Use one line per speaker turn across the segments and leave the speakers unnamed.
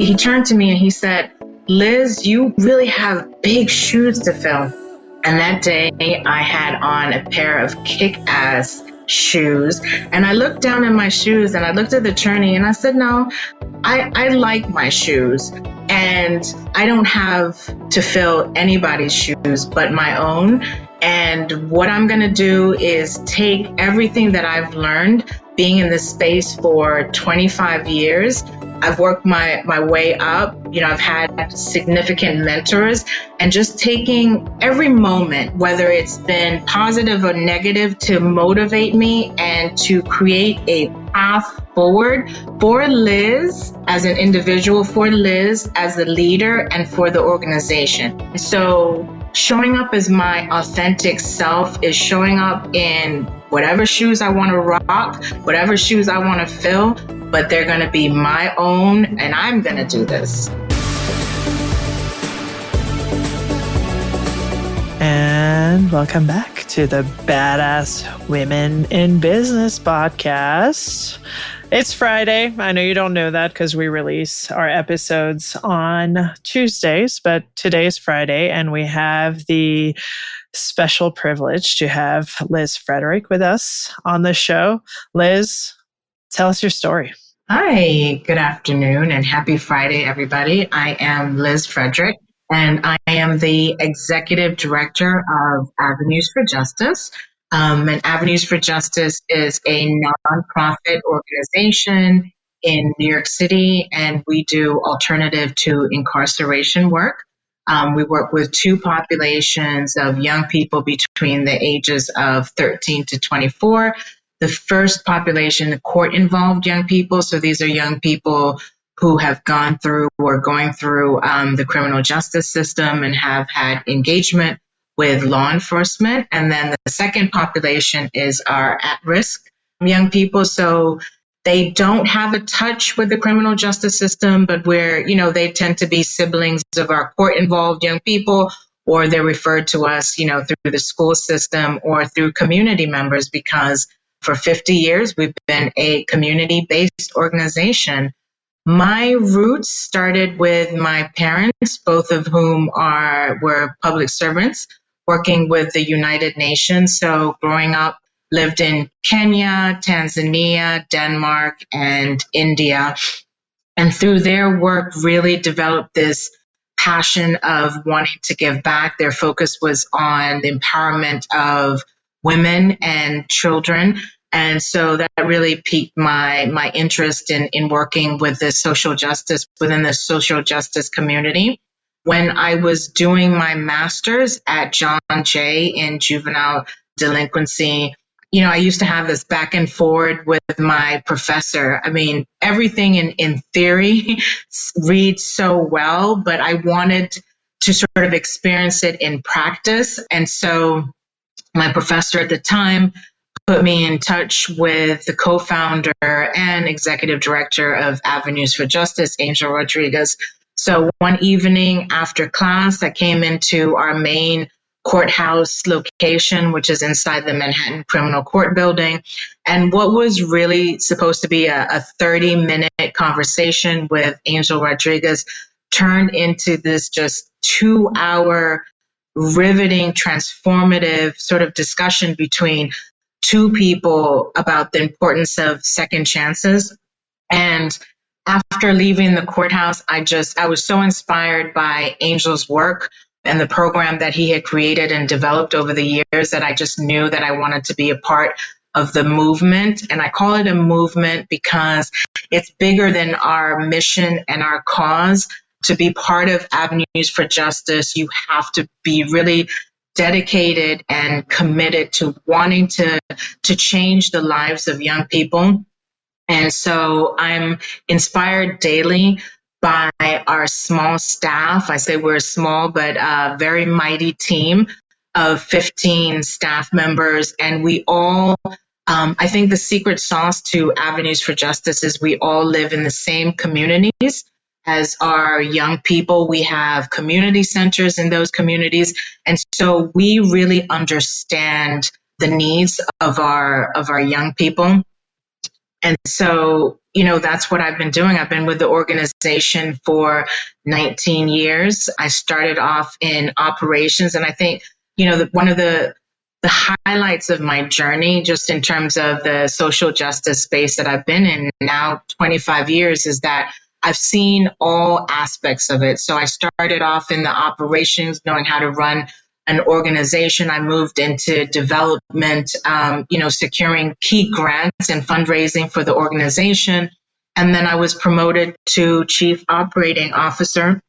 He turned to me and he said, Liz, you really have big shoes to fill. And that day I had on a pair of kick-ass shoes. And I looked down at my shoes and I looked at the attorney and I said, no, I like my shoes. And I don't have to fill anybody's shoes but my own. And what I'm going to do is take everything that I've learned being in this space for 25 years. I've worked my way up. I've had significant mentors, and just taking every moment, whether it's been positive or negative, to motivate me and to create a path forward for Liz as an individual, for Liz as a leader, and for the organization. So showing up as my authentic self is showing up in whatever shoes I want to rock, whatever shoes I want to fill, but they're going to be my own, and I'm going to do this.
And welcome back to the Badass Women in Business podcast. It's Friday. I know you don't know that because we release our episodes on Tuesdays, but today's Friday, and we have the special privilege to have Liz Frederick with us on the show. Liz, tell us your story.
Hi, good afternoon, and happy Friday, everybody. I am Liz Frederick, and I am the Executive Director of Avenues for Justice. And Avenues for Justice is a nonprofit organization in New York City, and we do alternative to incarceration work. We work with two populations of young people between the ages of 13 to 24. The first population, court-involved young people. So these are young people who have gone through or going through the criminal justice system and have had engagement with law enforcement. And then the second population is our at-risk young people. So they don't have a touch with the criminal justice system, but they tend to be siblings of our court-involved young people, or they're referred to us, through the school system or through community members, because for 50 years, we've been a community-based organization. My roots started with my parents, both of whom were public servants working with the United Nations. So growing up, lived in Kenya, Tanzania, Denmark, and India. And through their work, really developed this passion of wanting to give back. Their focus was on the empowerment of women and children. And so that really piqued my interest in working with the social justice within the social justice community. When I was doing my master's at John Jay in juvenile delinquency, I used to have this back and forward with my professor. I mean, everything in theory reads so well, but I wanted to sort of experience it in practice. And so my professor at the time put me in touch with the co-founder and executive director of Avenues for Justice, Angel Rodriguez. So one evening after class, I came into our main courthouse location, which is inside the Manhattan Criminal Court building. And what was really supposed to be a 30-minute conversation with Angel Rodriguez turned into this just 2-hour riveting, transformative sort of discussion between two people about the importance of second chances. And after leaving the courthouse, I was so inspired by Angel's work and the program that he had created and developed over the years that I just knew that I wanted to be a part of the movement. And I call it a movement because it's bigger than our mission and our cause. To be part of Avenues for Justice, you have to be really dedicated and committed to wanting to change the lives of young people. And so I'm inspired daily by our small staff. I say we're small, but a very mighty team of 15 staff members. And we all, I think the secret sauce to Avenues for Justice is we all live in the same communities as our young people. We have community centers in those communities. And so we really understand the needs of our young people. And so that's what I've been doing. I've been with the organization for 19 years. I started off in operations, and I think, one of the highlights of my journey, just in terms of the social justice space that I've been in now 25 years, is that I've seen all aspects of it. So I started off in the operations, knowing how to run an organization. I moved into development, securing key grants and fundraising for the organization. And then I was promoted to chief operating officer.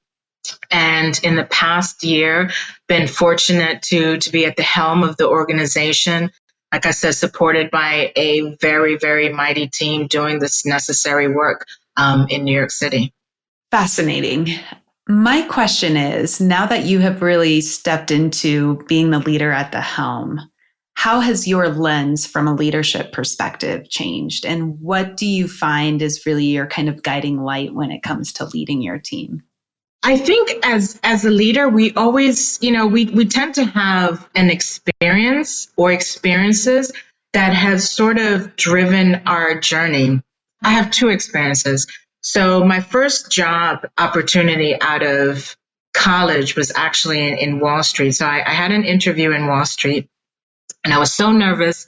And in the past year, been fortunate to be at the helm of the organization. Like I said, supported by a very, very mighty team doing this necessary work in New York City.
Fascinating. My question is, now that you have really stepped into being the leader at the helm, how has your lens from a leadership perspective changed? And what do you find is really your kind of guiding light when it comes to leading your team?
I think as a leader, we always, we tend to have an experience or experiences that have sort of driven our journey. I have two experiences. So my first job opportunity out of college was actually in Wall Street. So I had an interview in Wall Street, and I was so nervous.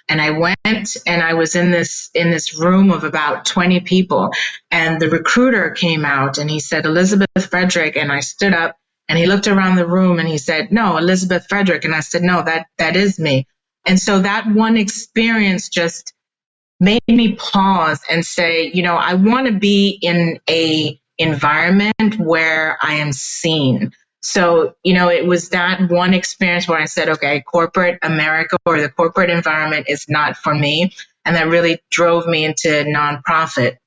And I went, and I was in this room of about 20 people. And the recruiter came out and he said, Elizabeth Frederick. And I stood up, and he looked around the room and he said, no, Elizabeth Frederick. And I said, no, that is me. And so that one experience just made me pause and say, I want to be in a environment where I am seen. So, it was that one experience where I said, okay, corporate America or the corporate environment is not for me. And that really drove me into nonprofit.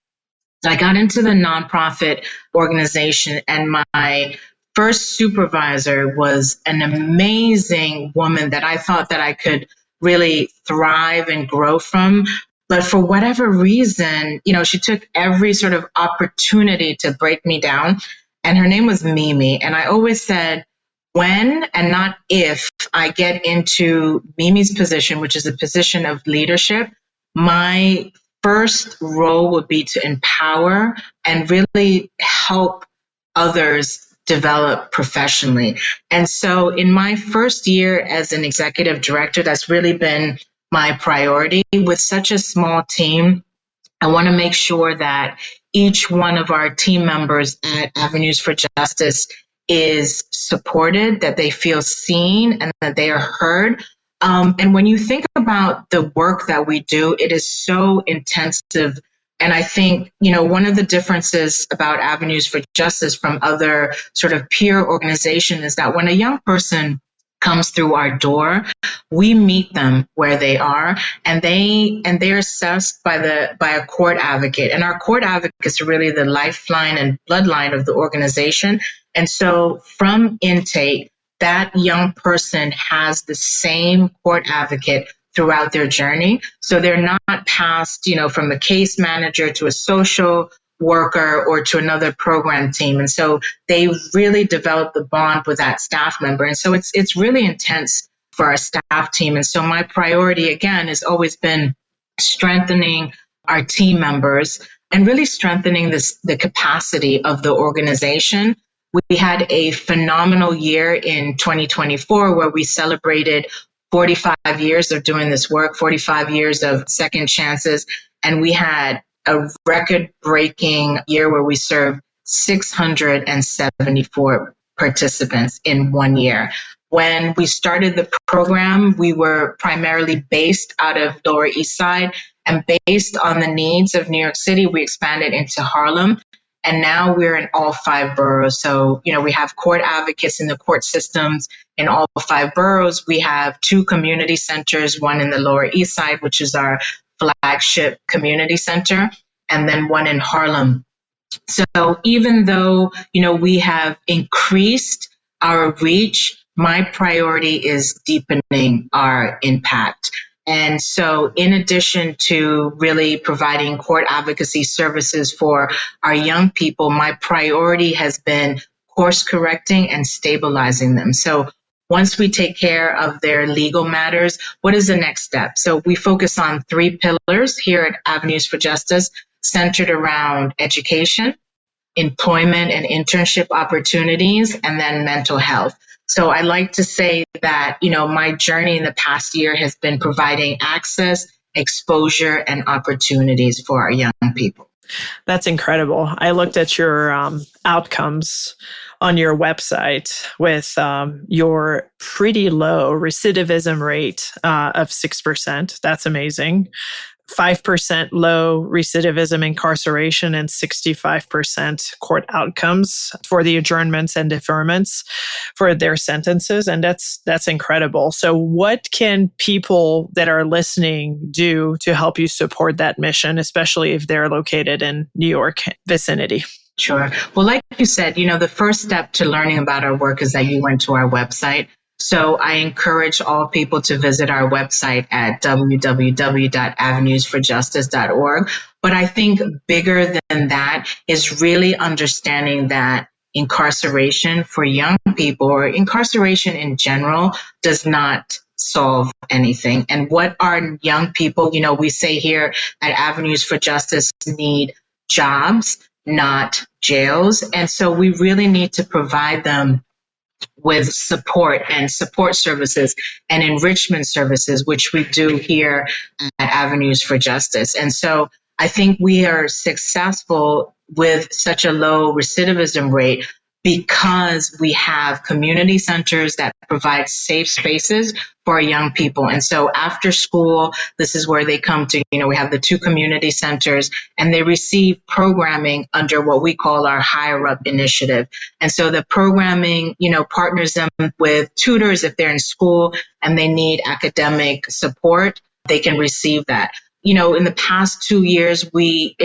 I got into the nonprofit organization, and my first supervisor was an amazing woman that I thought that I could really thrive and grow from. But for whatever reason, she took every sort of opportunity to break me down. And her name was Mimi. And I always said, when and not if I get into Mimi's position, which is a position of leadership, my first role would be to empower and really help others develop professionally. And so in my first year as an executive director, that's really been my priority. With such a small team, I want to make sure that each one of our team members at Avenues for Justice is supported, that they feel seen, and that they are heard. And when you think about the work that we do, it is so intensive. And I think, one of the differences about Avenues for Justice from other sort of peer organizations is that when a young person comes through our door, we meet them where they are, and they're assessed by a court advocate. And our court advocates are really the lifeline and bloodline of the organization. And so from intake, that young person has the same court advocate throughout their journey. So they're not passed, from a case manager to a social worker or to another program team. And so they really develop the bond with that staff member. And so it's really intense for our staff team. And so my priority, again, has always been strengthening our team members and really strengthening the capacity of the organization. We had a phenomenal year in 2024 where we celebrated 45 years of doing this work, 45 years of second chances. And we had a record-breaking year where we served 674 participants in 1 year. When we started the program, we were primarily based out of Lower East Side, and based on the needs of New York City, we expanded into Harlem. And now we're in all 5 boroughs. So, we have court advocates in the court systems in all 5 boroughs. We have 2 community centers, one in the Lower East Side, which is our flagship community center, and then one in Harlem. So even though, we have increased our reach, my priority is deepening our impact. And so in addition to really providing court advocacy services for our young people, my priority has been course correcting and stabilizing them. So once we take care of their legal matters, what is the next step? So we focus on 3 pillars here at Avenues for Justice: centered around education, employment and internship opportunities, and then mental health. So I like to say that, my journey in the past year has been providing access, exposure, and opportunities for our young people.
That's incredible. I looked at your outcomes on your website with your pretty low recidivism rate of 6%. That's amazing. 5% low recidivism incarceration and 65% court outcomes for the adjournments and deferments for their sentences. And that's incredible. So what can people that are listening do to help you support that mission, especially if they're located in New York vicinity?
Sure. Well, like you said, the first step to learning about our work is that you went to our website. So I encourage all people to visit our website at www.avenuesforjustice.org. But I think bigger than that is really understanding that incarceration for young people, or incarceration in general, does not solve anything. And what our young people, we say here at Avenues for Justice, need jobs, not jails. And so we really need to provide them with support and support services and enrichment services, which we do here at Avenues for Justice. And so I think we are successful with such a low recidivism rate because we have community centers that provide safe spaces for our young people. And so after school, this is where they come to, we have the 2 community centers, and they receive programming under what we call our Higher Up initiative. And so the programming, partners them with tutors if they're in school and they need academic support, they can receive that. In the past 2 years, we've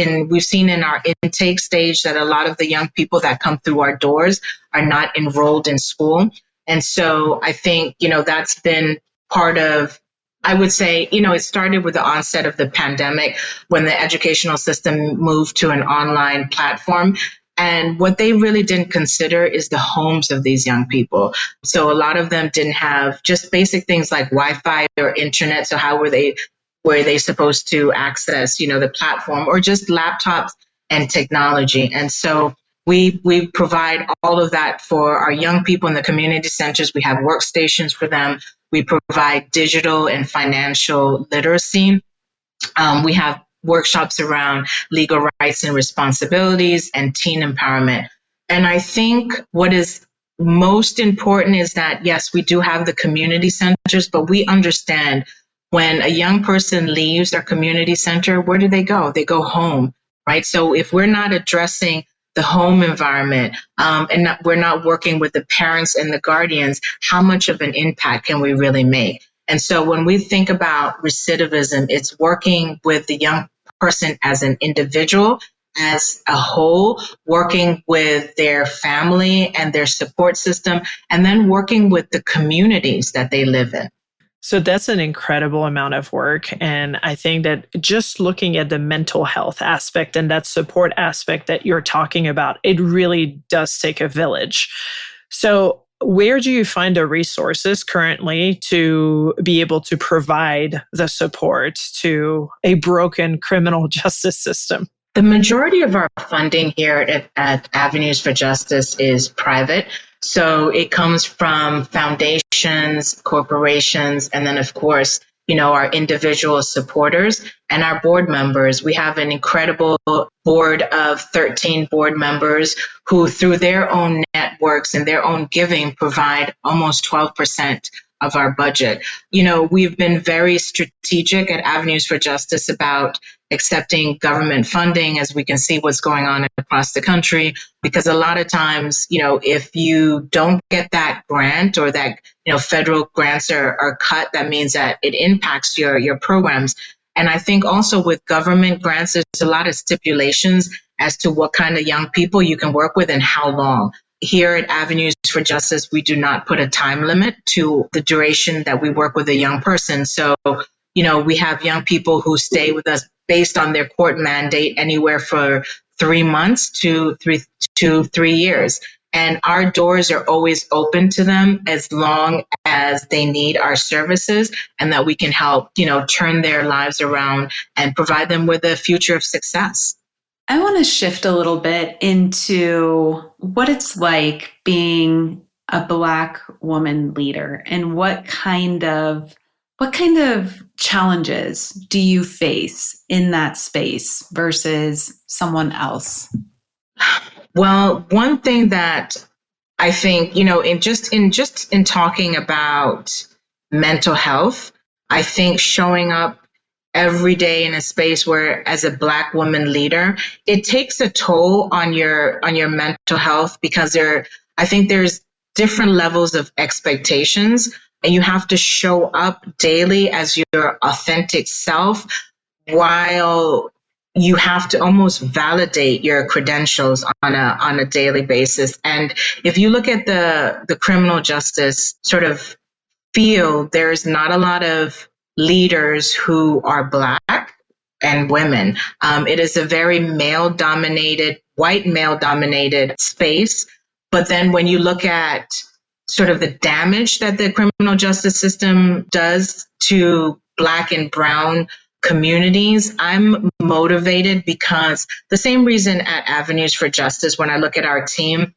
seen in our intake stage that a lot of the young people that come through our doors are not enrolled in school. And so I think, that's been part of, I would say, it started with the onset of the pandemic when the educational system moved to an online platform. And what they really didn't consider is the homes of these young people. So a lot of them didn't have just basic things like Wi-Fi or internet. So how were they supposed to access, the platform, or just laptops and technology? And so we provide all of that for our young people in the community centers. We have workstations for them. We provide digital and financial literacy. We have workshops around legal rights and responsibilities and teen empowerment. And I think what is most important is that, yes, we do have the community centers, but we understand when a young person leaves our community center, where do they go? They go home, right? So if we're not addressing the home environment we're not working with the parents and the guardians, how much of an impact can we really make? And so when we think about recidivism, it's working with the young person as an individual, as a whole, working with their family and their support system, and then working with the communities that they live in.
So that's an incredible amount of work. And I think that just looking at the mental health aspect and that support aspect that you're talking about, it really does take a village. So where do you find the resources currently to be able to provide the support to a broken criminal justice system?
The majority of our funding here at Avenues for Justice is private. So it comes from foundations, corporations, and then, of course, our individual supporters and our board members. We have an incredible board of 13 board members who, through their own networks and their own giving, provide almost 12% of our budget. We've been very strategic at Avenues for Justice about accepting government funding, as we can see what's going on across the country, because a lot of times, if you don't get that grant or that, federal grants are cut, that means that it impacts your programs. And I think also with government grants, there's a lot of stipulations as to what kind of young people you can work with and how long. Here at Avenues for Justice, we do not put a time limit to the duration that we work with a young person. So, we have young people who stay with us based on their court mandate anywhere for 3 months to 3 years. And our doors are always open to them as long as they need our services and that we can help, turn their lives around and provide them with a future of success.
I want to shift a little bit into what it's like being a Black woman leader and what kind of challenges do you face in that space versus someone else?
Well, one thing that I think, in talking about mental health, I think showing up every day in a space where as a Black woman leader, it takes a toll on your mental health because I think there's different levels of expectations, and you have to show up daily as your authentic self while you have to almost validate your credentials on a daily basis. And if you look at the criminal justice sort of field, there's not a lot of leaders who are Black and women. It is a very white male dominated space. But then when you look at sort of the damage that the criminal justice system does to Black and brown communities, I'm motivated because the same reason at Avenues for Justice, when I look at our team,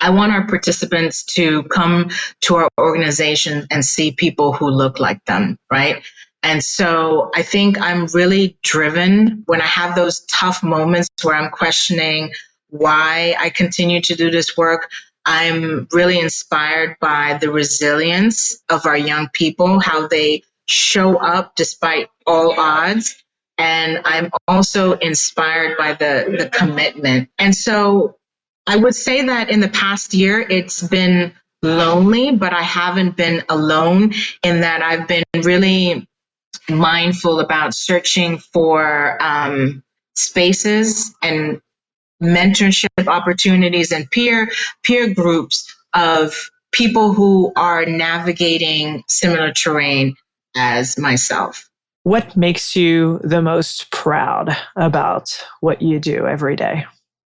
I want our participants to come to our organization and see people who look like them, right? And so I think I'm really driven when I have those tough moments where I'm questioning why I continue to do this work. I'm really inspired by the resilience of our young people, how they show up despite all odds. And I'm also inspired by the commitment. And so I would say that in the past year, it's been lonely, but I haven't been alone in that I've been really mindful about searching for spaces and mentorship opportunities and peer groups of people who are navigating similar terrain as myself.
What makes you the most proud about what you do every day?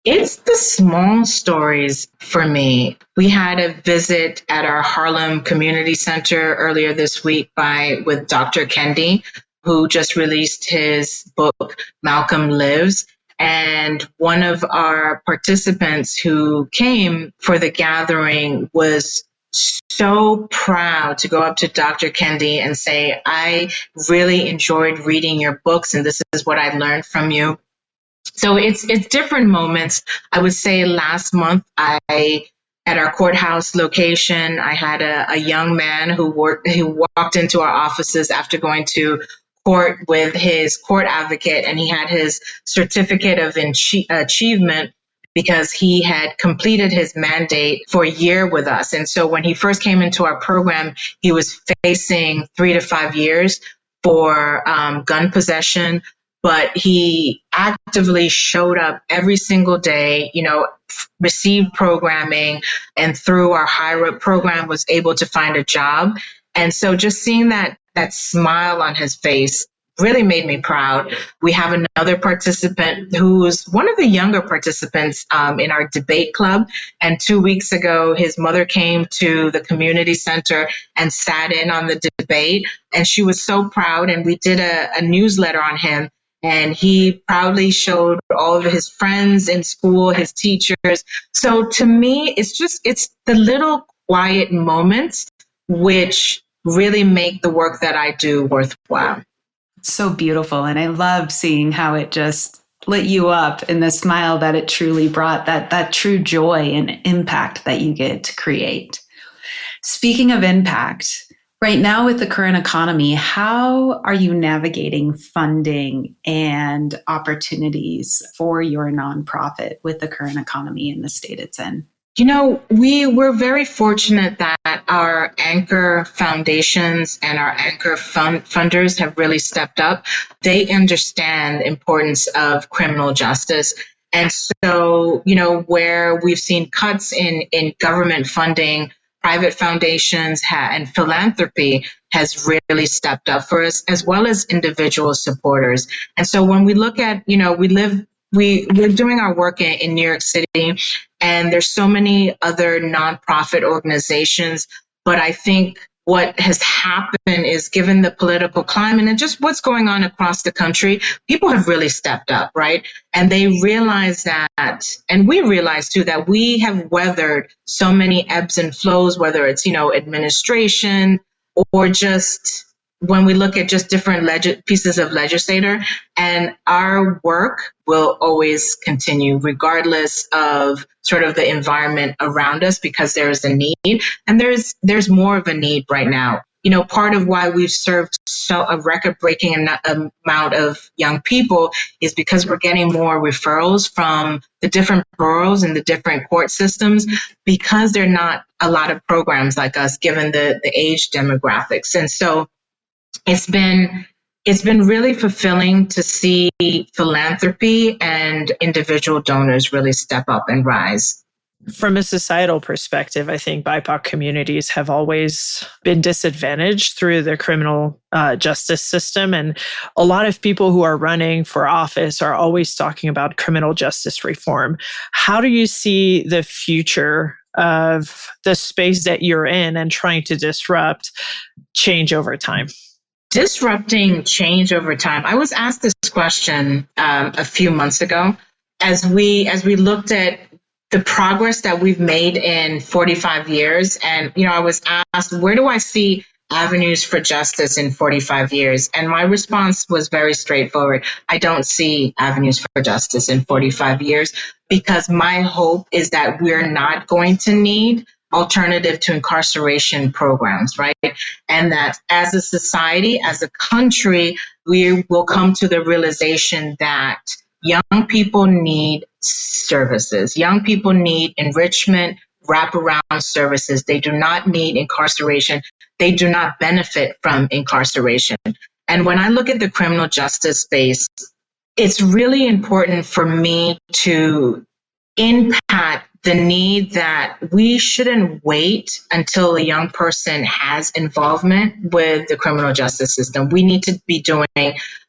It's the small stories for me. We had a visit at our Harlem Community Center earlier this week with Dr. Kendi, who just released his book, Malcolm Lives. And one of our participants who came for the gathering was so proud to go up to Dr. Kendi and say, I really enjoyed reading your books, and this is what I learned from you. So it's different moments. I would say last month at our courthouse location, I had a young man who walked into our offices after going to court with his court advocate, and he had his certificate of achievement because he had completed his mandate for a year with us. And so when he first came into our program, he was facing 3 to 5 years for gun possession, but he actively showed up every single day, received programming, and through our higher up program was able to find a job. And so just seeing that smile on his face really made me proud. We have another participant who's one of the younger participants in our debate club. And 2 weeks ago, his mother came to the community center and sat in on the debate. And she was so proud. And we did a newsletter on him. And he proudly showed all of his friends in school, his teachers. So to me, it's the little quiet moments which really make the work that I do worthwhile.
So beautiful. And I love seeing how it just lit you up and the smile that it truly brought, that true joy and impact that you get to create. Speaking of impact, right now with the current economy, how are you navigating funding and opportunities for your nonprofit with the current economy in the state it's in?
We were very fortunate that our anchor foundations and our anchor funders have really stepped up. They understand the importance of criminal justice. And so, where we've seen cuts in government funding, private foundations and philanthropy has really stepped up for us, as well as individual supporters. And so when we look at, we're doing our work in New York City, and there's so many other nonprofit organizations. But I think what has happened is, given the political climate and just what's going on across the country, people have really stepped up, right? And they realize that, and we realize too, that we have weathered so many ebbs and flows, whether it's, administration or just when we look at just different pieces of legislator, and our work will always continue regardless of sort of the environment around us, because there's a need, and there's more of a need right now. Part of why we've served a record-breaking amount of young people is because we're getting more referrals from the different boroughs and the different court systems, because there are not a lot of programs like us given the age demographics. And so it's been really fulfilling to see philanthropy and individual donors really step up and rise.
From a societal perspective, I think BIPOC communities have always been disadvantaged through the criminal justice system. And a lot of people who are running for office are always talking about criminal justice reform. How do you see the future of the space that you're in and trying to disrupt change over time?
Disrupting change over time. I was asked this question a few months ago as we looked at the progress that we've made in 45 years. And, I was asked, where do I see avenues for justice in 45 years? And my response was very straightforward. I don't see avenues for justice in 45 years, because my hope is that we're not going to need alternative to incarceration programs, right? And that as a society, as a country, we will come to the realization that young people need services. Young people need enrichment, wraparound services. They do not need incarceration. They do not benefit from incarceration. And when I look at the criminal justice space, it's really important for me to impact the need that we shouldn't wait until a young person has involvement with the criminal justice system. We need to be doing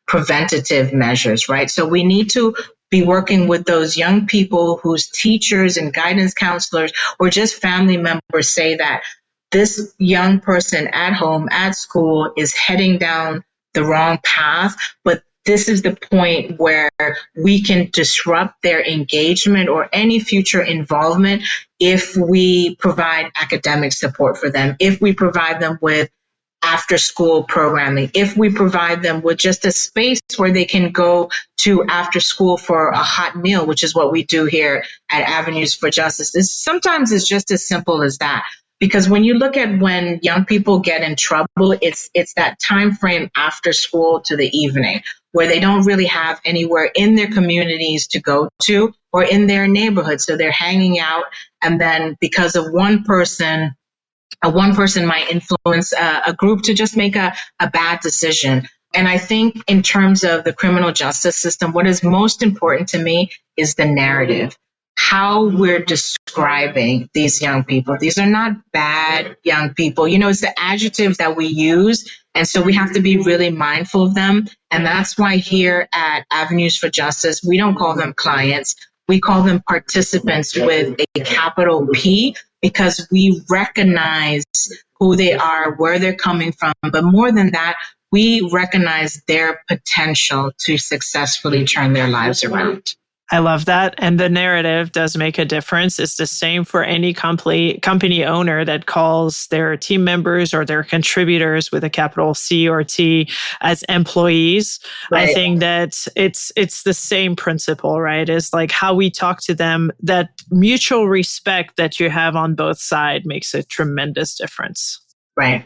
preventative measures, right? So we need to be working with those young people whose teachers and guidance counselors or just family members say that this young person at home, at school, is heading down the wrong path, but this is the point where we can disrupt their engagement or any future involvement if we provide academic support for them, if we provide them with after school programming, if we provide them with just a space where they can go to after school for a hot meal, which is what we do here at Avenues for Justice. Sometimes it's just as simple as that. Because when you look at when young people get in trouble, it's that time frame after school to the evening where they don't really have anywhere in their communities to go to or in their neighborhood. So they're hanging out, and then because of one person might influence a group to just make a bad decision. And I think in terms of the criminal justice system, what is most important to me is the narrative. How we're describing these young people. These are not bad young people. It's the adjectives that we use. And so we have to be really mindful of them. And that's why here at Avenues for Justice, we don't call them clients. We call them participants with a capital P, because we recognize who they are, where they're coming from. But more than that, we recognize their potential to successfully turn their lives around.
I love that. And the narrative does make a difference. It's the same for any company owner that calls their team members or their contributors with a capital C or T as employees. Right. I think that it's the same principle, right? It's like how we talk to them, that mutual respect that you have on both sides makes a tremendous difference.
Right.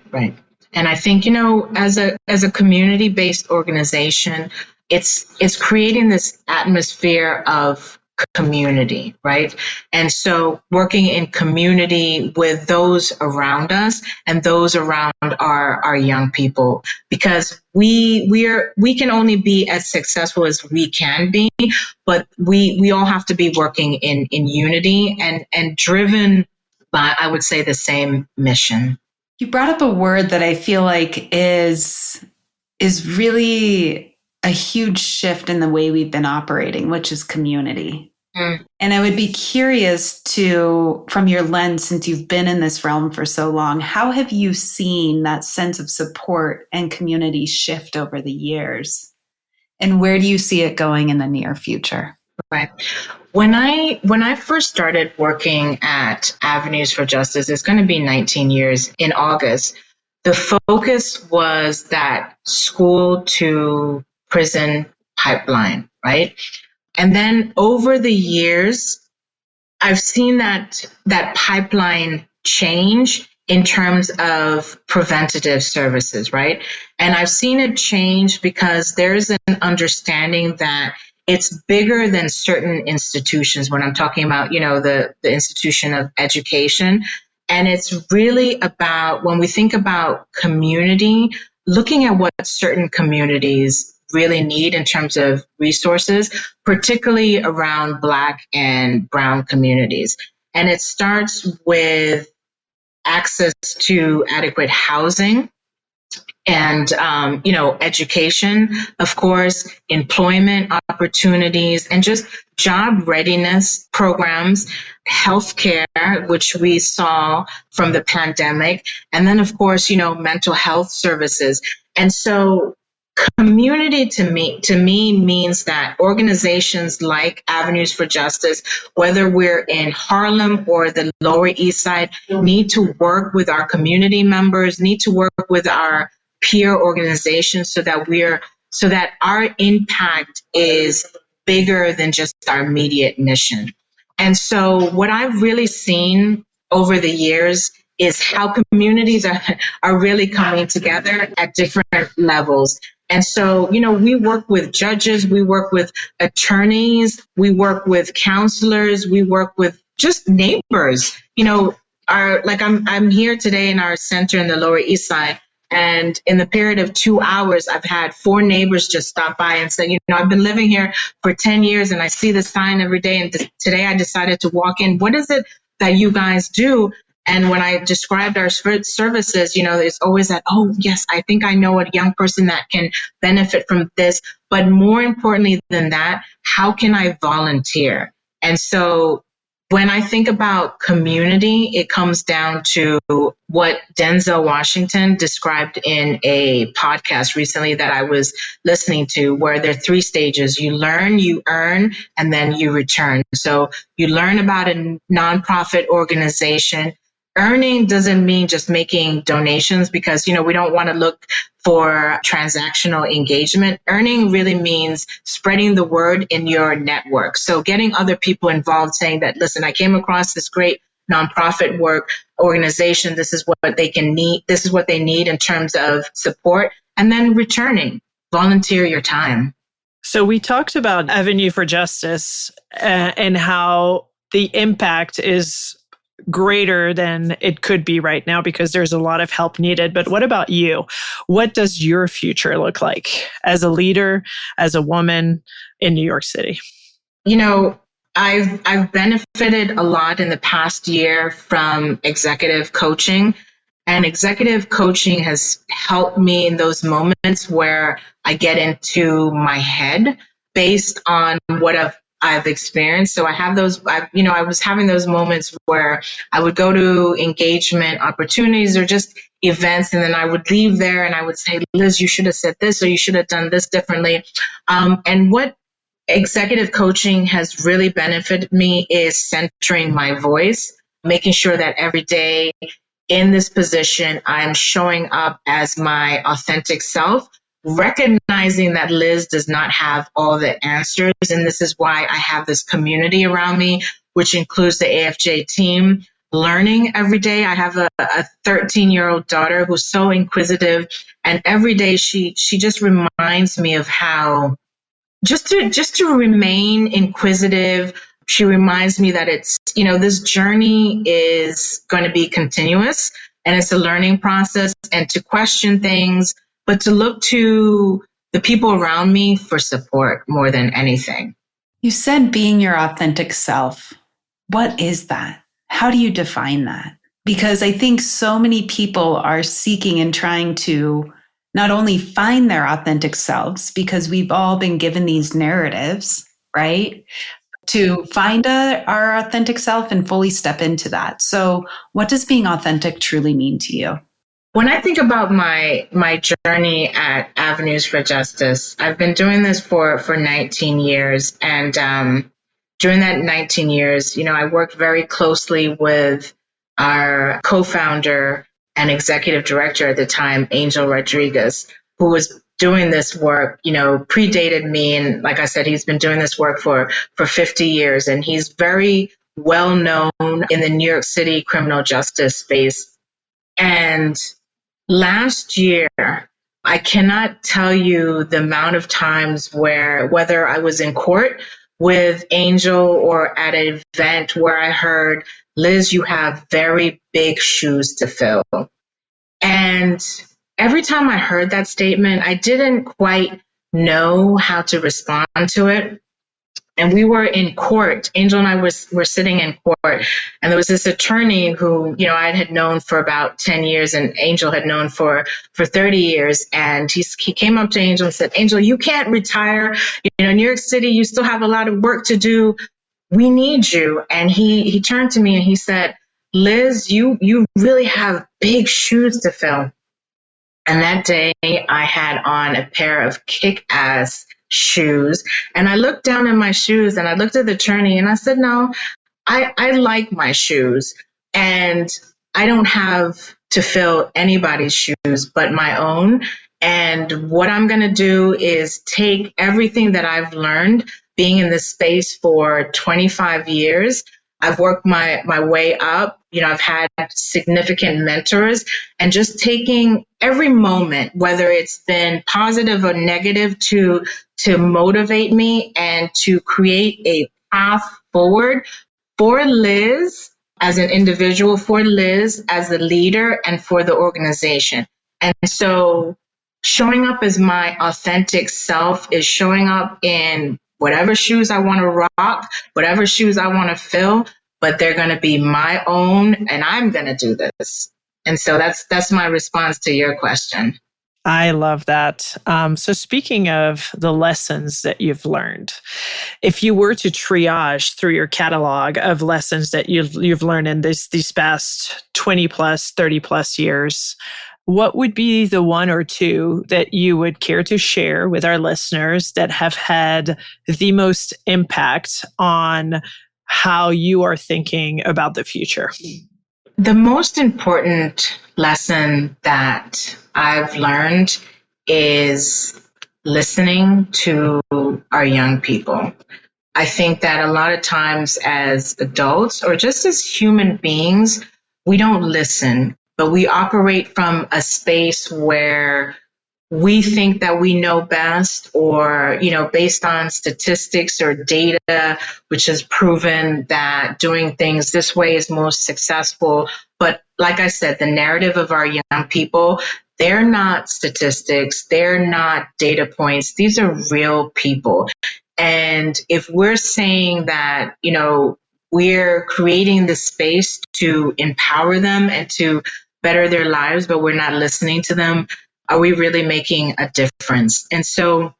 And I think, as a community-based organization, it's creating this atmosphere of community, right? And so working in community with those around us and those around our young people, because we can only be as successful as we can be, but we all have to be working in unity and driven by, I would say, the same mission.
You brought up a word that I feel like is really a huge shift in the way we've been operating, which is community.
Mm.
And I would be curious to, from your lens, since you've been in this realm for so long, how have you seen that sense of support and community shift over the years? And where do you see it going in the near future?
Right. When I first started working at Avenues for Justice, it's going to be 19 years in August. The focus was that school to prison pipeline, right? And then over the years, I've seen that pipeline change in terms of preventative services, right? And I've seen it change because there's an understanding that it's bigger than certain institutions when I'm talking about, the institution of education. And it's really about when we think about community, looking at what certain communities really need in terms of resources, particularly around Black and Brown communities. And it starts with access to adequate housing and education, of course, employment opportunities, and just job readiness programs, healthcare, which we saw from the pandemic, and then of course, mental health services. And so community to me means that organizations like Avenues for Justice, whether we're in Harlem or the Lower East Side, need to work with our community members, need to work with our peer organizations so that our impact is bigger than just our immediate mission. And so what I've really seen over the years is how communities are really coming together at different levels. And so, we work with judges, we work with attorneys, we work with counselors, we work with just neighbors. I'm here today in our center in the Lower East Side. And in the period of 2 hours, I've had 4 neighbors just stop by and say, I've been living here for 10 years and I see the sign every day. And today I decided to walk in. What is it that you guys do? And when I described our services, it's always that, oh, yes, I think I know a young person that can benefit from this. But more importantly than that, how can I volunteer? And so when I think about community, it comes down to what Denzel Washington described in a podcast recently that I was listening to, where there are 3 stages. You learn, you earn, and then you return. So you learn about a nonprofit organization. Earning doesn't mean just making donations because, we don't want to look for transactional engagement. Earning really means spreading the word in your network. So getting other people involved, saying that, listen, I came across this great nonprofit work organization. This is what they can need. This is what they need in terms of support. And then returning, volunteer your time.
So we talked about Avenue for Justice and how the impact is greater than it could be right now because there's a lot of help needed. But what about you? What does your future look like as a leader, as a woman in New York City?
I've benefited a lot in the past year from executive coaching. And executive coaching has helped me in those moments where I get into my head based on what I've experienced. So I was having those moments where I would go to engagement opportunities or just events, and then I would leave there and I would say, Liz, you should have said this, or you should have done this differently. And what executive coaching has really benefited me is centering my voice, making sure that every day in this position, I'm showing up as my authentic self, recognizing that Liz does not have all the answers. And this is why I have this community around me, which includes the AFJ team, learning every day. I have a 13-year-old daughter who's so inquisitive. And every day she just reminds me of how just to remain inquisitive. She reminds me that it's, this journey is going to be continuous and it's a learning process, and to question things, but to look to the people around me for support more than anything.
You said being your authentic self. What is that? How do you define that? Because I think so many people are seeking and trying to not only find their authentic selves, because we've all been given these narratives, right? to find our authentic self and fully step into that. So, what does being authentic truly mean to you?
When I think about my journey at Avenues for Justice, I've been doing this for 19 years, and during that 19 years, I worked very closely with our co-founder and executive director at the time, Angel Rodriguez, who was doing this work, predated me, and like I said, he's been doing this work for 50 years, and he's very well known in the New York City criminal justice space. And last year, I cannot tell you the amount of times whether I was in court with Angel or at an event where I heard, Liz, you have very big shoes to fill. And every time I heard that statement, I didn't quite know how to respond to it. And we were in court. Angel and I were sitting in court, and there was this attorney who, I had known for about 10 years, and Angel had known for 30 years. And he came up to Angel and said, Angel, you can't retire. New York City, you still have a lot of work to do. We need you. And he turned to me and he said, Liz, you really have big shoes to fill. And that day I had on a pair of kick-ass shoes. And I looked down at my shoes and I looked at the attorney and I said, no, I like my shoes. And I don't have to fill anybody's shoes but my own. And what I'm going to do is take everything that I've learned being in this space for 25 years. I've worked my way up. I've had significant mentors, and just taking every moment, whether it's been positive or negative, to motivate me and to create a path forward for Liz as an individual, for Liz as a leader, and for the organization. And so showing up as my authentic self is showing up in whatever shoes I want to rock, whatever shoes I want to fill, but they're going to be my own, and I'm going to do this. And so that's my response to your question.
I love that. So speaking of the lessons that you've learned, if you were to triage through your catalog of lessons that you've learned in these past 20 plus, 30 plus years, what would be the one or two that you would care to share with our listeners that have had the most impact on how you are thinking about the future?
The most important lesson that I've learned is listening to our young people. I think that a lot of times as adults or just as human beings, we don't listen, but we operate from a space where we think that we know best, or, based on statistics or data, which has proven that doing things this way is most successful. But like I said, the narrative of our young people, they're not statistics. They're not data points. These are real people. And if we're saying that, we're creating the space to empower them and to better their lives, but we're not listening to them, are we really making a difference? And so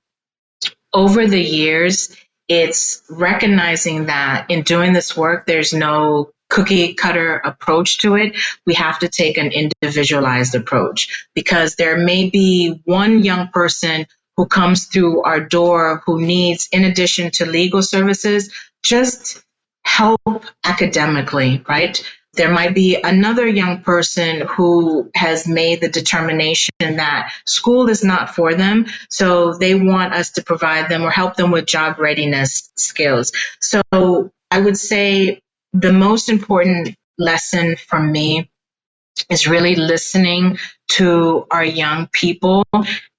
over the years, it's recognizing that in doing this work, there's no cookie cutter approach to it. We have to take an individualized approach, because there may be one young person who comes through our door who needs, in addition to legal services, just help academically, right? There might be another young person who has made the determination that school is not for them, so they want us to provide them or help them with job readiness skills. So I would say the most important lesson from me is really listening to our young people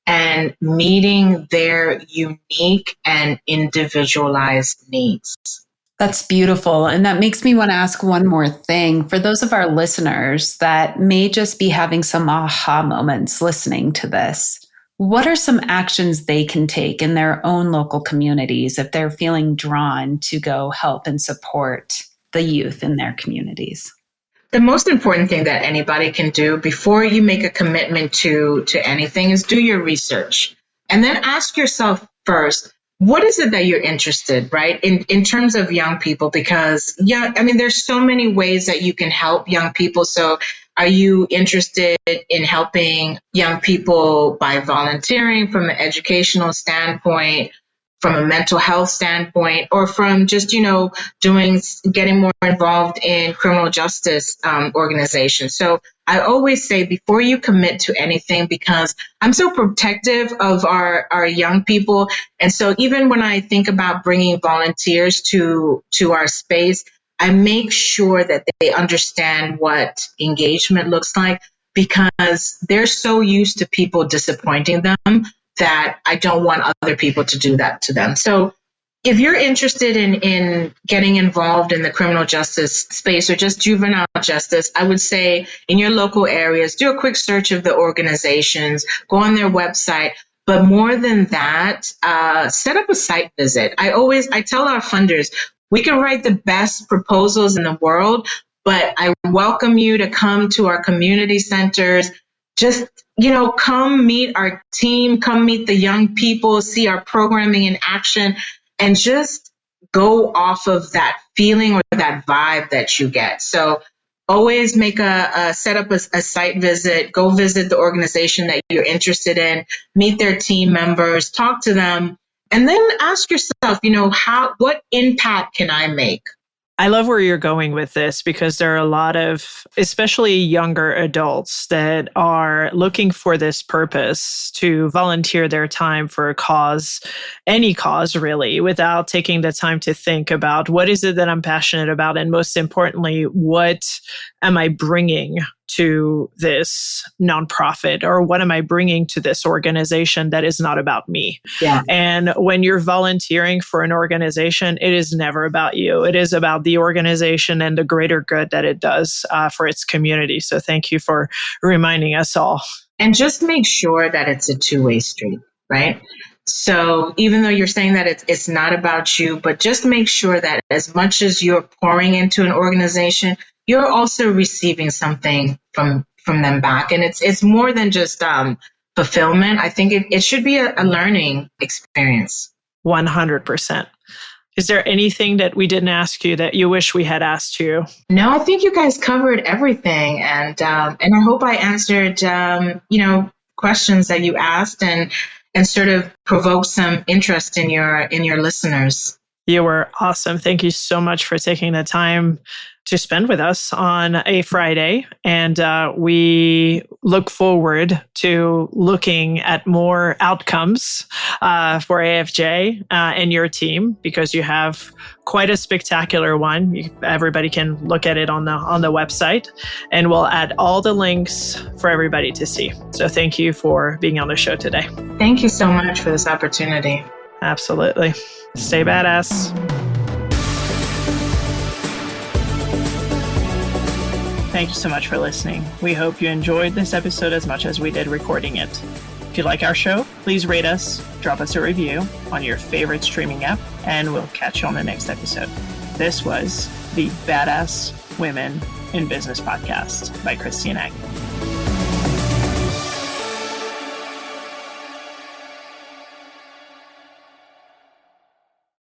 and meeting their unique and individualized needs.
That's beautiful. And that makes me want to ask one more thing. For those of our listeners that may just be having some aha moments listening to this, what are some actions they can take in their own local communities if they're feeling drawn to go help and support the youth in their communities?
The most important thing that anybody can do before you make a commitment to anything is do your research. And then ask yourself first, what is it that you're interested, right? In terms of young people, because there's so many ways that you can help young people. So are you interested in helping young people by volunteering from an educational standpoint, from a mental health standpoint, or from just, getting more involved in criminal justice organizations? So I always say before you commit to anything, because I'm so protective of our young people. And so even when I think about bringing volunteers to our space, I make sure that they understand what engagement looks like, because they're so used to people disappointing them that I don't want other people to do that to them. So if you're interested in getting involved in the criminal justice space or just juvenile justice, I would say in your local areas, do a quick search of the organizations, go on their website. But more than that, set up a site visit. I tell our funders, we can write the best proposals in the world, but I welcome you to come to our community centers. Just, come meet our team, come meet the young people, see our programming in action, and just go off of that feeling or that vibe that you get. So always make set up a site visit, go visit the organization that you're interested in, meet their team members, talk to them, and then ask yourself, what impact can I make?
I love where you're going with this, because there are a lot of, especially younger adults, that are looking for this purpose to volunteer their time for a cause, any cause really, without taking the time to think about what is it that I'm passionate about? And most importantly, what am I bringing to this nonprofit, or what am I bringing to this organization that is not about me?
Yeah.
And when you're volunteering for an organization, it is never about you. It is about the organization and the greater good that it does for its community. So thank you for reminding us all.
And just make sure that it's a two-way street, right? So even though you're saying that it's not about you, but just make sure that as much as you're pouring into an organization, you're also receiving something from them back. And it's more than just fulfillment. I think it should be a learning experience.
100%. Is there anything that we didn't ask you that you wish we had asked you?
No, I think you guys covered everything. And I hope I answered, questions that you asked and sort of provoked some interest in your listeners.
You were awesome. Thank you so much for taking the time to spend with us on a Friday. And we look forward to looking at more outcomes for AFJ and your team, because you have quite a spectacular one. Everybody can look at it on the website, and we'll add all the links for everybody to see. So thank you for being on the show today.
Thank you so much for this opportunity.
Absolutely. Stay badass. Thank you so much for listening. We hope you enjoyed this episode as much as we did recording it. If you like our show, please rate us, drop us a review on your favorite streaming app, and we'll catch you on the next episode. This was the Badass Women in Business podcast by Christine Agnew.